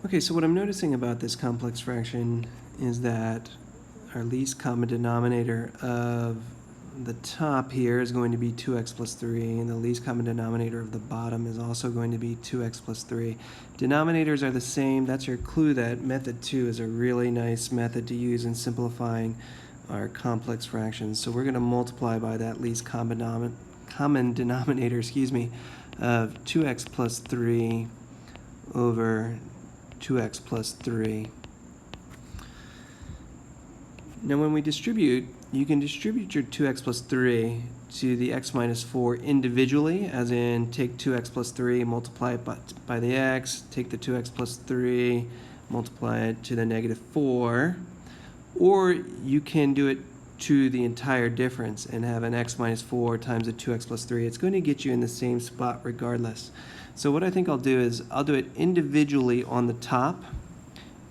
Okay, so what I'm noticing about this complex fraction is that our least common denominator of the top here is going to be 2x plus 3, and the least common denominator of the bottom is also going to be 2x plus 3. Denominators are the same. That's your clue that method 2 is a really nice method to use in simplifying our complex fractions. So we're going to multiply by that least common denominator, of 2x plus 3 over 2x plus 3. Now when we distribute, you can distribute your 2x plus 3 to the x minus 4 individually, as in take 2x plus 3, multiply it by the x, take the 2x plus 3, multiply it to the negative 4, or you can do it to the entire difference and have an x minus 4 times a 2x plus 3. It's going to get you in the same spot regardless. So what I think I'll do is I'll do it individually on the top.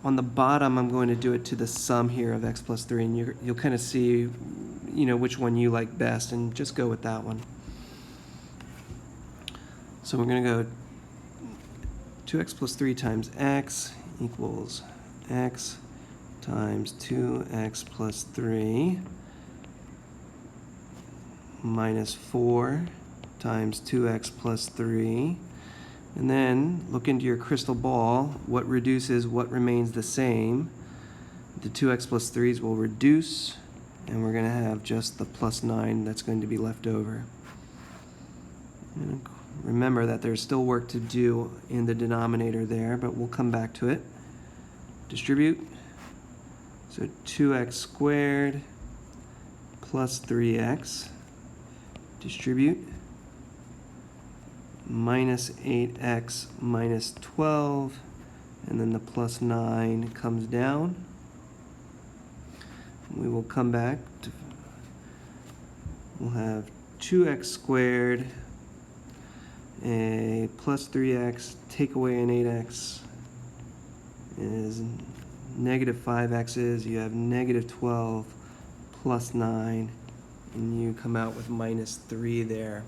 On the bottom, I'm going to do it to the sum here of x plus 3, and you'll kind of see, which one you like best, and just go with that one. So we're going to go 2x plus 3 times x equals x times 2x plus 3 minus 4 times 2x plus 3. And then look into your crystal ball. What reduces, what remains the same? The 2x plus 3's will reduce, and we're going to have just the plus 9 that's going to be left over. And remember that there's still work to do in the denominator there, but we'll come back to it. Distribute. So 2x squared plus 3x. Distribute. Minus 8x minus 12, and then the plus 9 comes down. We will come back to, we'll have 2x squared, a plus 3x, take away an 8x is negative 5x's, you have negative 12 plus 9, and you come out with minus 3 there.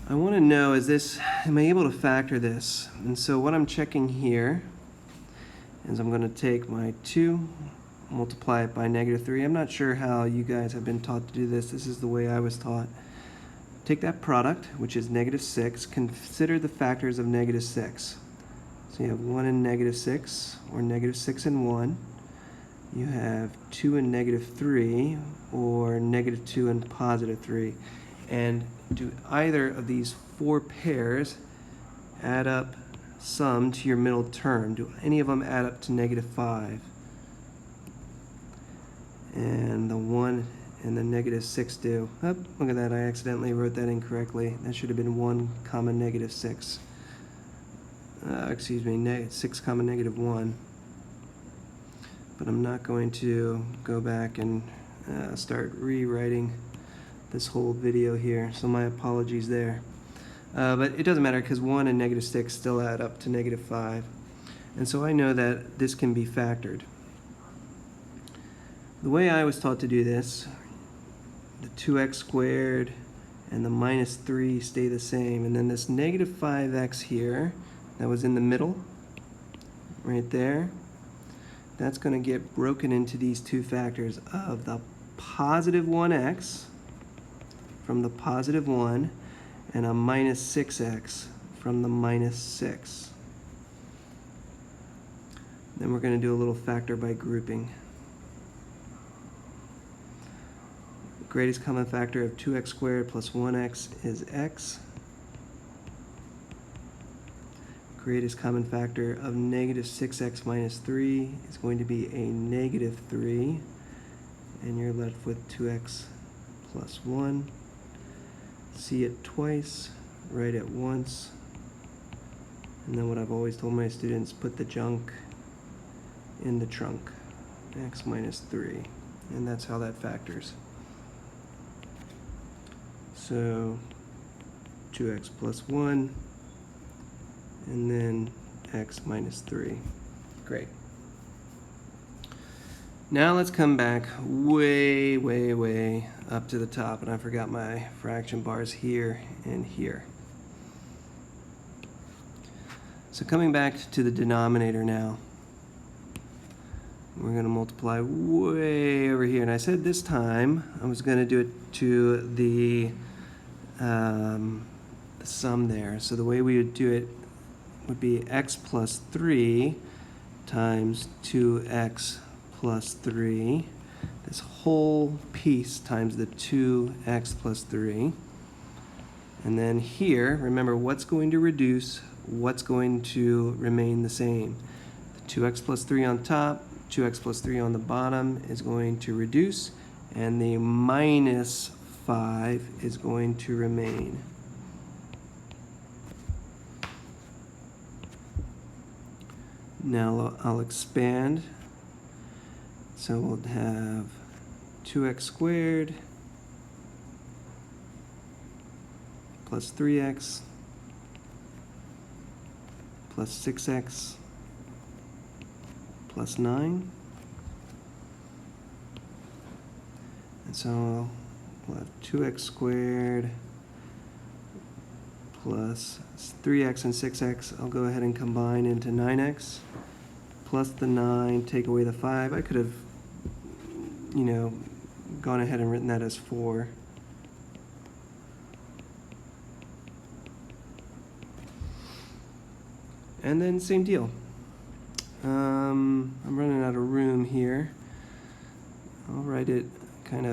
I want to know, am I able to factor this? And so what I'm checking here is I'm going to take my 2, multiply it by negative 3. I'm not sure how you guys have been taught to do this. This is the way I was taught. Take that product, which is negative 6. Consider the factors of negative 6. So you have 1 and negative 6, or negative 6 and 1. You have 2 and negative 3, or negative 2 and positive 3. And do either of these 4 pairs add up sum to your middle term? Do any of them add up to negative 5? And the 1 and the negative 6 do. Oh, look at that, I accidentally wrote that incorrectly. That should have been 1 comma negative 6. 6 comma negative 1. But I'm not going to go back and start rewriting this whole video here, so my apologies there. But it doesn't matter, because 1 and negative 6 still add up to negative 5. And so I know that this can be factored. The way I was taught to do this, the 2x squared and the minus 3 stay the same, and then this negative 5x here, that was in the middle, right there, that's going to get broken into these two factors of the positive 1x from the positive 1, and a minus 6x from the minus 6. Then we're going to do a little factor by grouping. The greatest common factor of 2x squared plus 1x is x. Greatest common factor of negative 6x minus 3 is going to be a negative 3, and you're left with 2x plus 1. See it twice, write it once, and then what I've always told my students, put the junk in the trunk, x minus 3, and that's how that factors. So 2x plus 1, and then x minus 3. Great. Now let's come back way, way, way up to the top, and I forgot my fraction bars here and here. So coming back to the denominator now, we're going to multiply way over here. And I said this time I was going to do it to the sum there. So the way we would do it would be x plus 3 times 2x plus 3. This whole piece times the 2x plus 3. And then here, remember what's going to reduce, what's going to remain the same. The 2x plus 3 on top, 2x plus 3 on the bottom is going to reduce, and the minus 5 is going to remain. Now I'll expand. So we'll have 2x squared plus 3x plus 6x plus 9. And so we'll have 2x squared plus 3x and 6x. I'll go ahead and combine into 9x plus the 9, take away the 5. I could have, gone ahead and written that as 4. And then same deal. I'm running out of room here. I'll write it let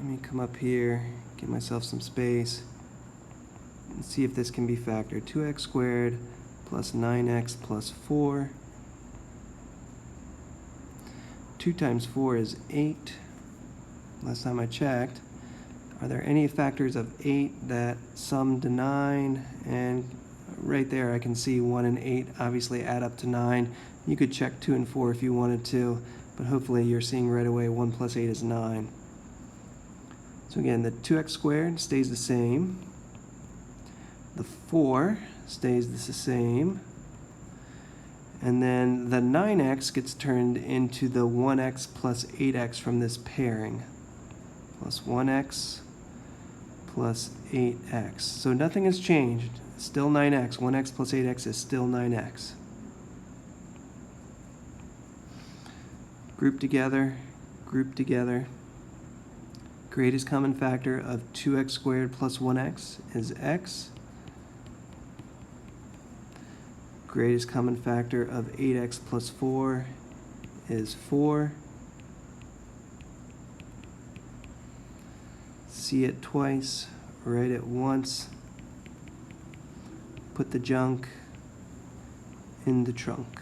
me come up here, give myself some space, and see if this can be factored. 2x squared plus 9x plus 4. 2 times 4 is 8. Last time I checked. Are there any factors of 8 that sum to 9? And right there I can see 1 and 8 obviously add up to 9. You could check 2 and 4 if you wanted to, but hopefully you're seeing right away 1 plus 8 is 9. So again, the 2x squared stays the same. The 4 stays the same. And then the 9x gets turned into the 1x plus 8x from this pairing. Plus 1x plus 8x. So nothing has changed. It's still 9x. 1x plus 8x is still 9x. Group together, group together. Greatest common factor of 2x squared plus 1x is x. Greatest common factor of 8x plus 4 is 4. See it twice, write it once. Put the junk in the trunk.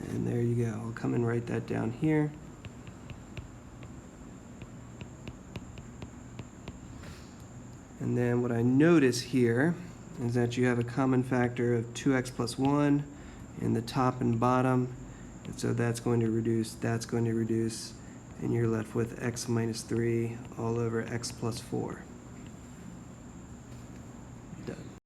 And there you go. I'll come and write that down here. And then what I notice here is that you have a common factor of 2x plus 1 in the top and bottom. And so that's going to reduce, and you're left with x minus 3 all over x plus 4.